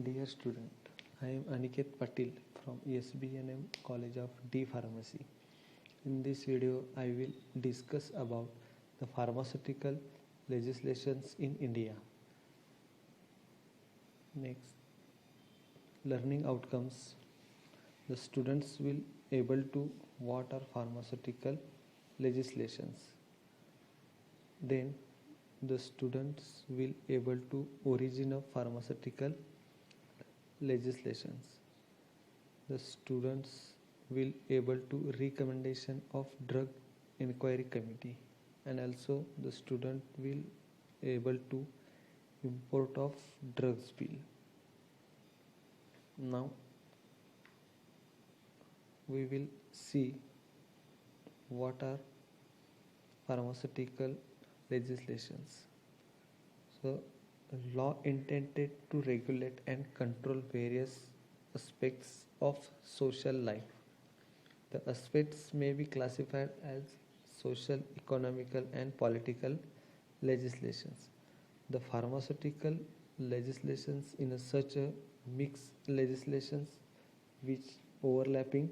Dear student, I am Aniket Patil from SBNM College of D Pharmacy. In this video, I will discuss about the pharmaceutical legislations in India. Next, learning outcomes. The students will able to what are pharmaceutical legislations. Then the students will able to origin of pharmaceutical legislations. The students will able to recommendation of drug inquiry committee, and also the student will able to import of drugs bill. Now we will see what are pharmaceutical legislations. So law intended to regulate and control various aspects of social life. The aspects may be classified as social, economical and political legislations. The pharmaceutical legislations in such a mixed legislations which overlapping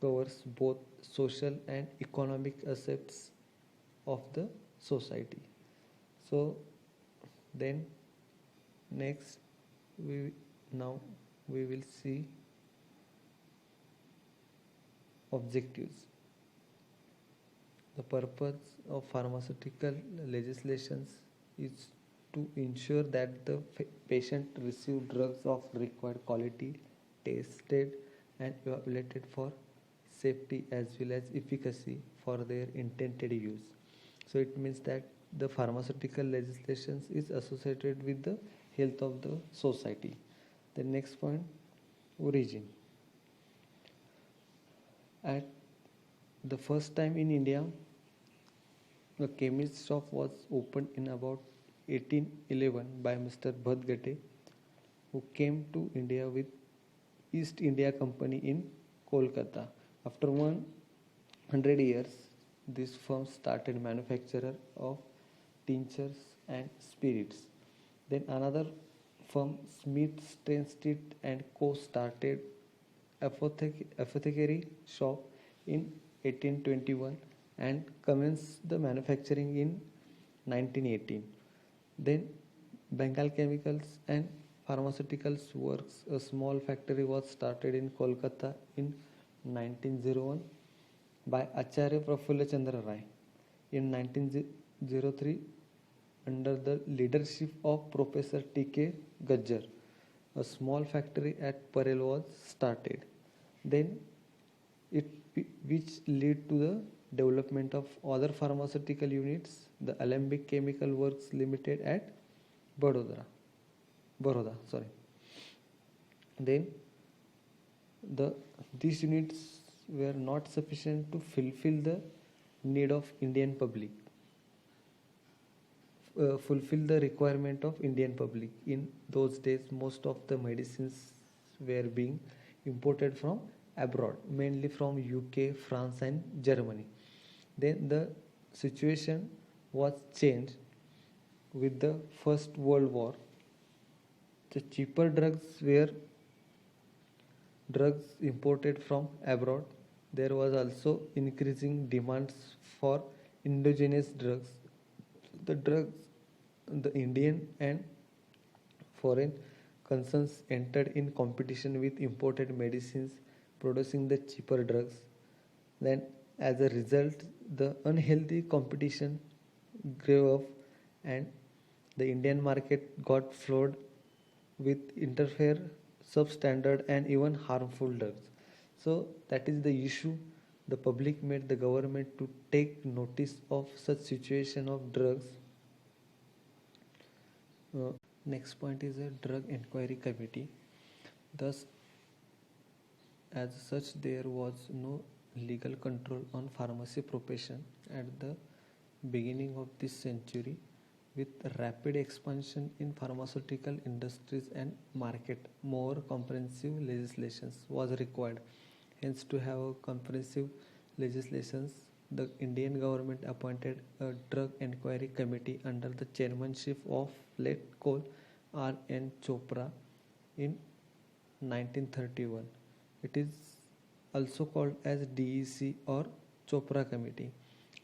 covers both social and economic aspects of the society. So then next we will see objectives. The purpose of pharmaceutical legislations is to ensure that the patient receive drugs of required quality, tested and evaluated for safety as well as efficacy for their intended use. So it means that the pharmaceutical legislations is associated with the health of the society. The next point, origin. At the first time in India, a chemist shop was opened in about 1811 by Mr. Bhatt, who came to India with East India Company in Kolkata. After 100 years, this firm started manufacturer of tinctures and spirits. Then another firm, Smith, Street and Co. started apothecary shop in 1821 and commenced the manufacturing in 1918. Then Bengal Chemicals and Pharmaceuticals Works, a small factory, was started in Kolkata in 1901 by Acharya Prafulla Chandra Rai. In 1903, under the leadership of Professor T.K. Gajjar, a small factory at Parel was started. Then which led to the development of other pharmaceutical units, the Alembic Chemical Works Limited at Baroda. Then these units were not sufficient to fulfill the need of Indian public, fulfill the requirement of Indian public. In those days, most of the medicines were being imported from abroad, mainly from UK, France and Germany. Then the situation was changed with the First World War. The cheaper drugs were drugs imported from abroad. There was also increasing demands for indigenous drugs. The Indian and foreign concerns entered in competition with imported medicines, producing the cheaper drugs. Then as a result, the unhealthy competition grew up and the Indian market got flooded with interfere, substandard and even harmful drugs. So that is the issue. The public made the government to take notice of such situation of drugs. Next point is a drug inquiry committee. Thus, as such, there was no legal control on pharmacy profession at the beginning of this century. With rapid expansion in pharmaceutical industries and market, more comprehensive legislations was required. Hence, to have a comprehensive legislations, the Indian government appointed a drug inquiry committee under the chairmanship of late Col R. N. Chopra in 1931. It is also called as DEC or Chopra Committee.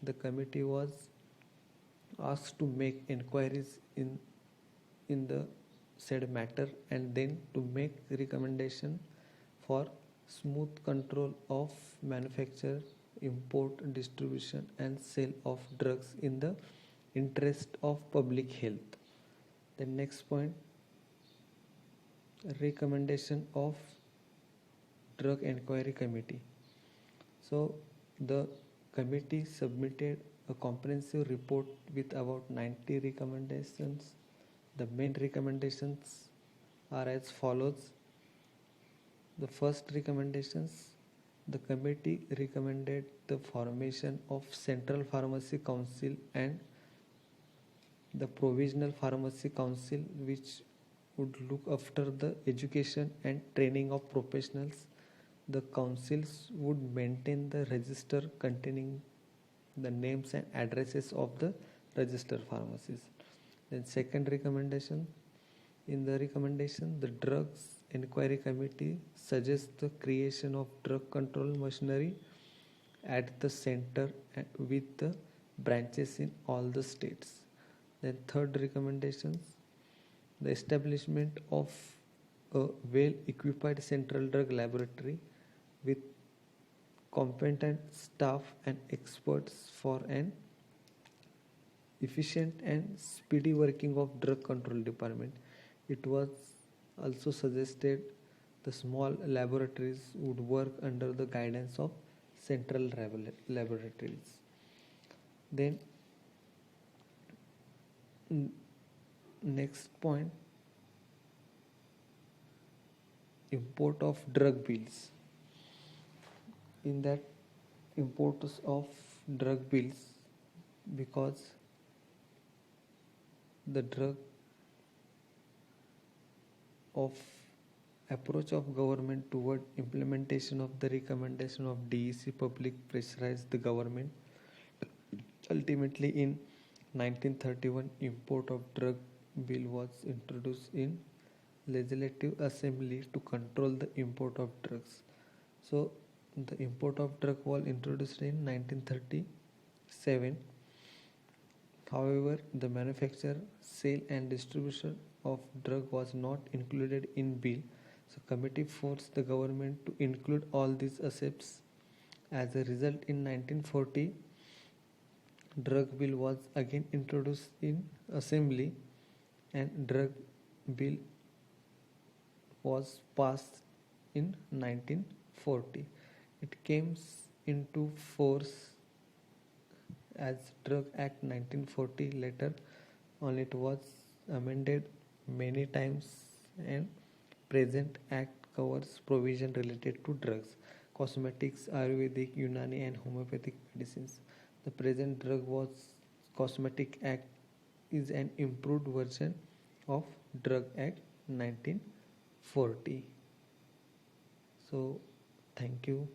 The committee was asked to make inquiries in the said matter and then to make recommendation for smooth control of manufacture, import, distribution and sale of drugs in the interest of public health. The next point, recommendation of drug inquiry committee. So the committee submitted a comprehensive report with about 90 recommendations. The main recommendations are as follows. The first recommendations, the committee recommended the formation of Central Pharmacy Council and the Provisional Pharmacy Council, which would look after the education and training of professionals. The councils would maintain the register containing the names and addresses of the registered pharmacies. Then second recommendation, in the recommendation, the Drugs Inquiry Committee suggests the creation of drug control machinery at the center with the branches in all the states. Then third recommendations, the establishment of a well-equipped central drug laboratory with competent staff and experts for an efficient and speedy working of drug control department. It was also suggested the small laboratories would work under the guidance of central laboratories. Then next point, import of drug bills. In that, imports of drug bills, because the drug of approach of government toward implementation of the recommendation of DEC public pressurized the government. Ultimately in 1931, import of drug bill was introduced in Legislative Assembly to control the import of drugs. So the import of drug was introduced in 1937. However, the manufacture, sale and distribution of drug was not included in bill. So committee forced the government to include all these aspects. As a result, in 1940, drug bill was again introduced in assembly and drug bill was passed in 1940. It came into force as Drug Act 1940. Later on it was amended many times, and present act covers provision related to drugs, cosmetics, Ayurvedic, Unani and homeopathic medicines. The present drug was cosmetic act is an improved version of Drug Act 1940. So thank you.